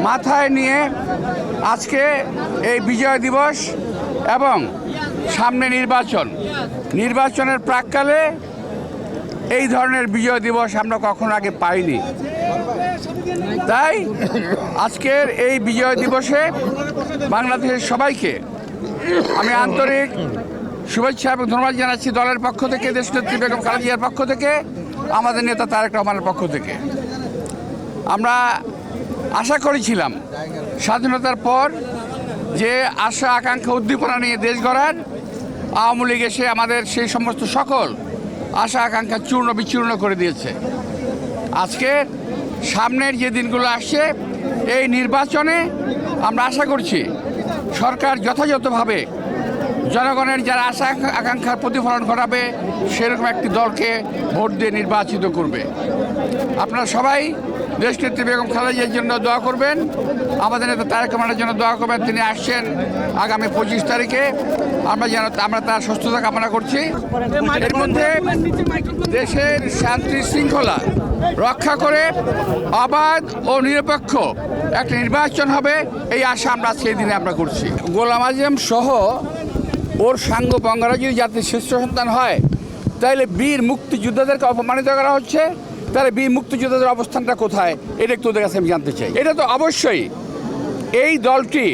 মাথায় নিয়ে আজকে এই বিজয় দিবস এবং সামনে নির্বাচনের প্রাক্কালে এই ধরনের বিজয় দিবস আমরা কখনো আগে পাইনি। তাই আজকের এই বিজয় দিবসে বাংলাদেশের সবাইকে আমি আন্তরিক শুভেচ্ছা এবং ধন্যবাদ জানাচ্ছি, দলের পক্ষ থেকে, দেশনেত্রী বেগম খালেদা জিয়ার পক্ষ থেকে, আমাদের নেতা তারেক রহমানের পক্ষ থেকে। আমরা আশা করেছিলাম স্বাধীনতার পর যে আশা আকাঙ্ক্ষা উদ্দীপনা নিয়ে দেশ গড়ার, আওয়ামী লীগ এসে আমাদের সেই সমস্ত সকল আশা আকাঙ্ক্ষা চূর্ণ বিচূর্ণ করে দিয়েছে। আজকে সামনের যে দিনগুলো আসছে এই নির্বাচনে আমরা আশা করছি সরকার যথাযথভাবে জনগণের যারা আশা আকাঙ্ক্ষার প্রতিফলন ঘটাবে সেরকম একটি দলকে ভোট দিয়ে নির্বাচিত করবে। আপনারা সবাই দেশনেত্রী বেগম খালেদা জিয়ার জন্য দোয়া করবেন, আমাদের নেতা তারেক রহমানের জন্য দোয়া করবেন। তিনি আসছেন আগামী 25 তারিখে, আমরা তার সুস্থতা কামনা করছি। এর মধ্যে দেশের শান্তি শৃঙ্খলা রক্ষা করে অবাধ ও নিরপেক্ষ একটা নির্বাচন হবে, এই আশা আমরা সেই দিনে আমরা করছি। গোলাম আজম সহ ওর সাঙ্গ বঙ্গরা যদি জাতির শ্রেষ্ঠ সন্তান হয়, তাহলে বীর মুক্তিযোদ্ধাদেরকে অপমানিত করা হচ্ছে। তাহলে বীর মুক্তিযোদ্ধাদের অবস্থানটা কোথায়, এটা একটু ওদের কাছে আমি জানতে চাই। এটা তো অবশ্যই এই দলটি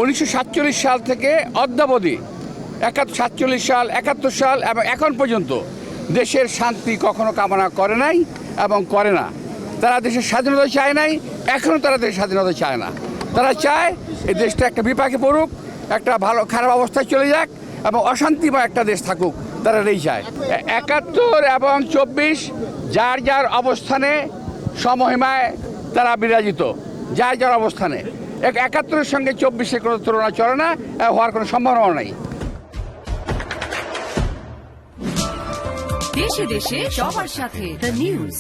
1947 সাল থেকে অদ্যাবধি 47 সাল, 71 সাল এবং এখন পর্যন্ত দেশের শান্তি কখনো কামনা করে নাই এবং করে না। তারা দেশের স্বাধীনতা চায় নাই, এখনও তারা দেশের স্বাধীনতা চায় না। তারা চায় এই দেশটা একটা বিপাকে পড়ুক, একটা খারাপ অবস্থায় চলে যাক এবং অশান্তিময় একটা দেশ থাকুক, তারা এই চায়। 71 এবং 24 যার যার অবস্থানে সমহিমায় তারা বিরাজিত, যার যার অবস্থানে। 71-এর সঙ্গে 24-এর কোনো তুলনা চলে না, হওয়ার কোনো সম্ভাবনা নেই। দেশে দেশে সবার সাথে দ্য নিউজ।